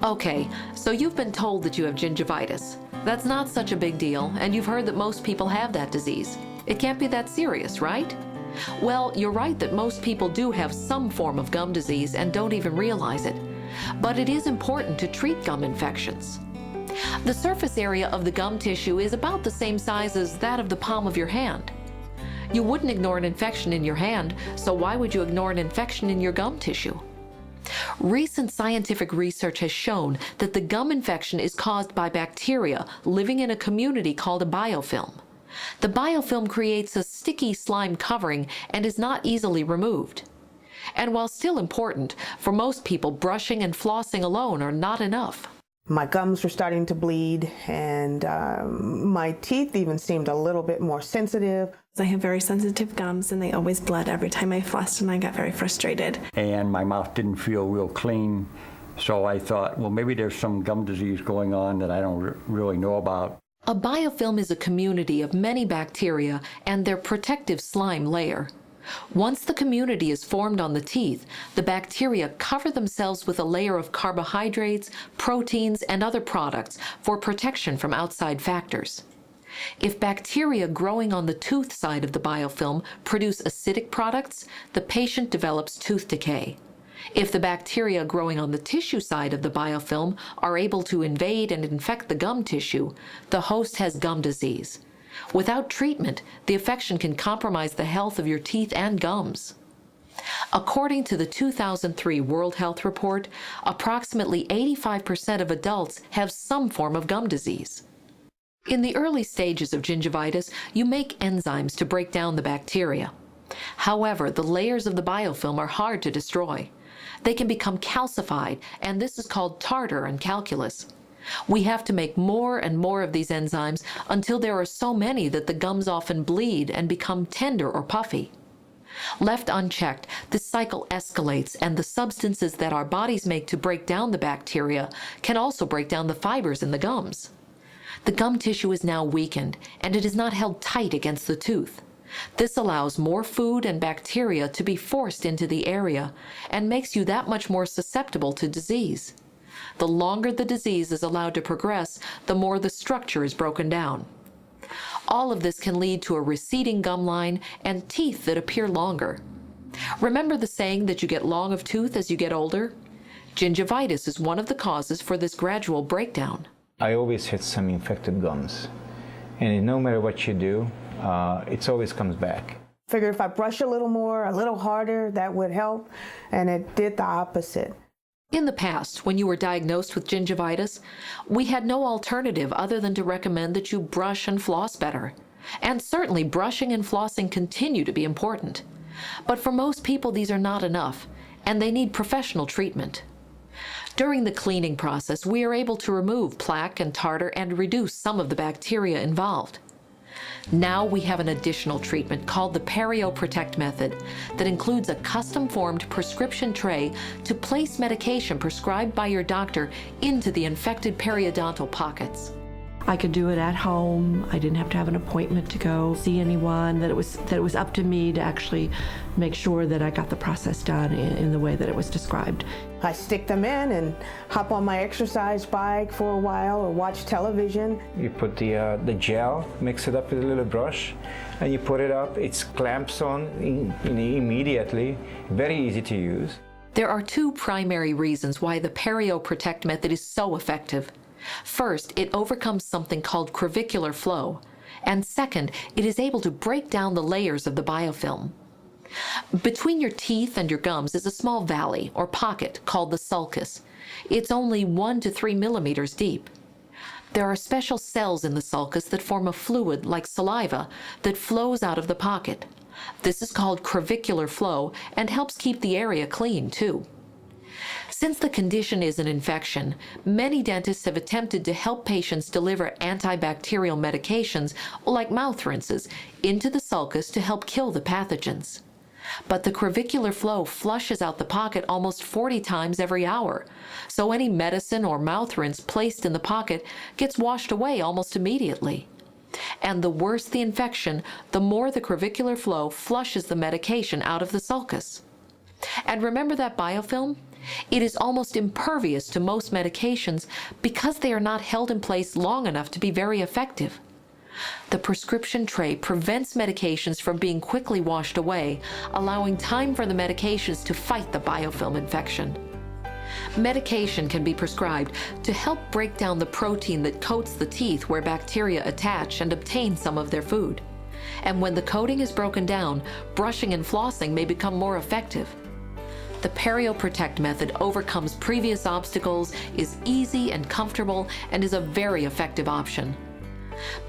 Okay, so you've been told that you have gingivitis. That's not such a big deal, and you've heard that most people have that disease. It can't be that serious, right? Well, you're right that most people do have some form of gum disease and don't even realize it. But it is important to treat gum infections. The surface area of the gum tissue is about the same size as that of the palm of your hand. You wouldn't ignore an infection in your hand, so why would you ignore an infection in your gum tissue? Recent scientific research has shown that the gum infection is caused by bacteria living in a community called a biofilm. The biofilm creates a sticky slime covering and is not easily removed. And while still important, for most people, brushing and flossing alone are not enough. My gums were starting to bleed, and my teeth even seemed a little bit more sensitive. I have very sensitive gums, and they always bled every time I flossed, and I got very frustrated. And my mouth didn't feel real clean, so I thought, well, maybe there's some gum disease going on that I don't really know about. A biofilm is a community of many bacteria and their protective slime layer. Once the community is formed on the teeth, the bacteria cover themselves with a layer of carbohydrates, proteins, and other products for protection from outside factors. If bacteria growing on the tooth side of the biofilm produce acidic products, the patient develops tooth decay. If the bacteria growing on the tissue side of the biofilm are able to invade and infect the gum tissue, the host has gum disease. Without treatment, the infection can compromise the health of your teeth and gums. According to the 2003 World Health Report, approximately 85% of adults have some form of gum disease. In the early stages of gingivitis, you make enzymes to break down the bacteria. However, the layers of the biofilm are hard to destroy. They can become calcified, and this is called tartar and calculus. We have to make more and more of these enzymes until there are so many that the gums often bleed and become tender or puffy. Left unchecked, this cycle escalates, and the substances that our bodies make to break down the bacteria can also break down the fibers in the gums. The gum tissue is now weakened, and it is not held tight against the tooth. This allows more food and bacteria to be forced into the area and makes you that much more susceptible to disease. The longer the disease is allowed to progress, the more the structure is broken down. All of this can lead to a receding gum line and teeth that appear longer. Remember the saying that you get long of tooth as you get older? Gingivitis is one of the causes for this gradual breakdown. I always had some infected gums, and no matter what you do, it always comes back. Figured if I brush a little more, a little harder, that would help, and it did the opposite. In the past, when you were diagnosed with gingivitis, we had no alternative other than to recommend that you brush and floss better. And certainly brushing and flossing continue to be important. But for most people, these are not enough, and they need professional treatment. During the cleaning process, we are able to remove plaque and tartar and reduce some of the bacteria involved. Now we have an additional treatment called the Perio Protect method that includes a custom-formed prescription tray to place medication prescribed by your doctor into the infected periodontal pockets. I could do it at home. I didn't have to have an appointment to go see anyone, that it was up to me to actually make sure that I got the process done in the way that it was described. I stick them in and hop on my exercise bike for a while or watch television. You put the gel, mix it up with a little brush, and you put it up. It clamps on immediately. Very easy to use. There are two primary reasons why the Perio Protect method is so effective. First, it overcomes something called crevicular flow, and second, it is able to break down the layers of the biofilm. Between your teeth and your gums is a small valley or pocket called the sulcus. It's only 1 to 3 millimeters deep. There are special cells in the sulcus that form a fluid like saliva that flows out of the pocket. This is called crevicular flow and helps keep the area clean too. Since the condition is an infection, many dentists have attempted to help patients deliver antibacterial medications, like mouth rinses, into the sulcus to help kill the pathogens. But the crevicular flow flushes out the pocket almost 40 times every hour, so any medicine or mouth rinse placed in the pocket gets washed away almost immediately. And the worse the infection, the more the crevicular flow flushes the medication out of the sulcus. And remember that biofilm? It is almost impervious to most medications because they are not held in place long enough to be very effective. The prescription tray prevents medications from being quickly washed away, allowing time for the medications to fight the biofilm infection. Medication can be prescribed to help break down the protein that coats the teeth where bacteria attach and obtain some of their food. And when the coating is broken down, brushing and flossing may become more effective. The Perio Protect method overcomes previous obstacles, is easy and comfortable, and is a very effective option.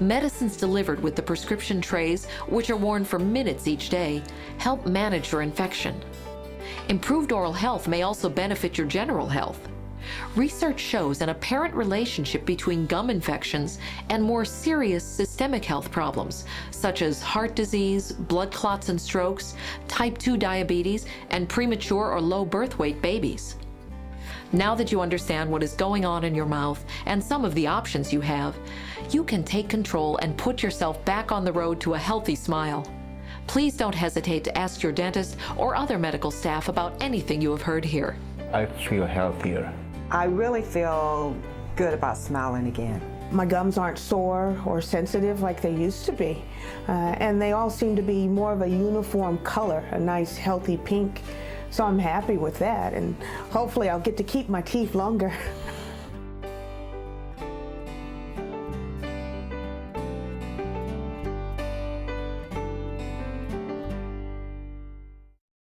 Medicines delivered with the prescription trays, which are worn for minutes each day, help manage your infection. Improved oral health may also benefit your general health. Research shows an apparent relationship between gum infections and more serious systemic health problems, such as heart disease, blood clots and strokes, type 2 diabetes, and premature or low birth weight babies. Now that you understand what is going on in your mouth and some of the options you have, you can take control and put yourself back on the road to a healthy smile. Please don't hesitate to ask your dentist or other medical staff about anything you have heard here. I feel healthier. I really feel good about smiling again. My gums aren't sore or sensitive like they used to be, and they all seem to be more of a uniform color, a nice healthy pink. So I'm happy with that, and hopefully I'll get to keep my teeth longer.